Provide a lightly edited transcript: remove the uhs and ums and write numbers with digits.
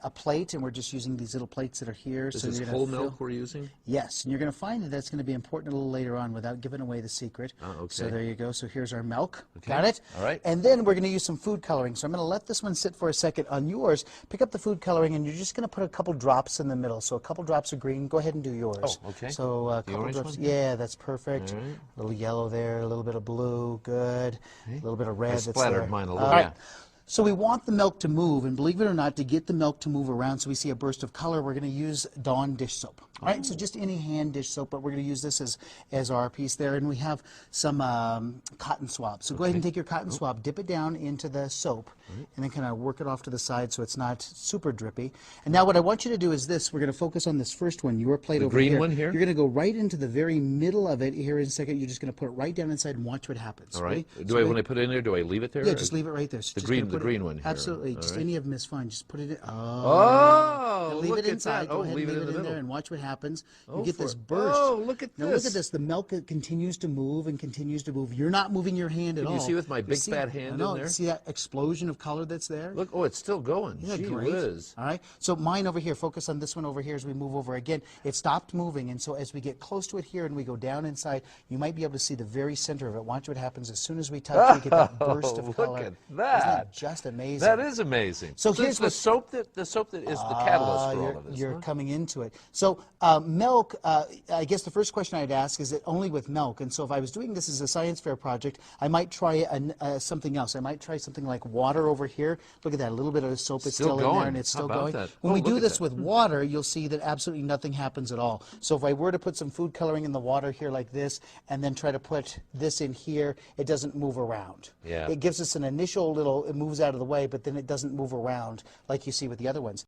a plate, and we're just using these little plates that are here. This so is whole milk we're using? Yes, and you're going to find that that's going to be important a little later on without giving away the secret. Oh, okay. So there you go. So here's our milk. Okay. Got it? All right. And then we're going to use some food coloring. So I'm going to let this one sit for a second. On yours, pick up the food coloring, and you're just going to put a couple drops in the middle. So a couple drops of green. Go ahead and do yours. Oh, okay. So a couple drops. Yeah, that's perfect. All right. A little yellow there, a little bit of blue. Good. Okay. A little bit of red. I splattered there. mine a little. All right. Yeah. So we want the milk to move, and believe it or not, to get the milk to move around so we see a burst of color, we're going to use Dawn dish soap. All right, so just any hand dish soap, but we're going to use this as our piece there. And we have some cotton swab. So go ahead and take your cotton swab, dip it down into the soap, and then kind of work it off to the side so it's not super drippy. And now what I want you to do is this. We're going to focus on this first one, your plate over here. The green one here? You're going to go right into the very middle of it here in a second. You're just going to put it right down inside and watch what happens. All right. Ready? When I put it in there, do I leave it there? Yeah, just leave it right there. So The green one here. Absolutely. All Just right. any of them is fine. Just put it in. Oh, Now leave look it at inside. that. Go Oh, ahead leave and it leave in it the in there middle. and watch what happens. Oh, You get this for it. burst. Oh, look at now this. look at this. The milk continues to move and continues to move. You're not moving your hand at all. Can you see with my big see, fat hand no, in there? See that explosion of color that's there? Look, oh, it's still going. Isn't that Gee great? whiz. All right. So mine over here. Focus on this one over here as we move over again. It stopped moving, and so as we get close to it here and we go down inside, you might be able to see the very center of it. Watch what happens as soon as we touch. We get that burst of color. Look at that. Isn't that just amazing? That is amazing. So So here's it's the soap that is the catalyst for all of this. You're huh? coming into it. So milk, I guess the first question I'd ask is it only with milk? And so if I was doing this as a science fair project, I might try something else. I might try something like water over here. Look at that, a little bit of the soap is still in going. there and it's How still about going. that? When Oh, we look do at this that. with water, you'll see that absolutely nothing happens at all. So if I were to put some food coloring in the water here like this and then try to put this in here, it doesn't move around. Yeah. It gives us an initial little, it moves out of the way, but then it doesn't move around like you see with the other ones.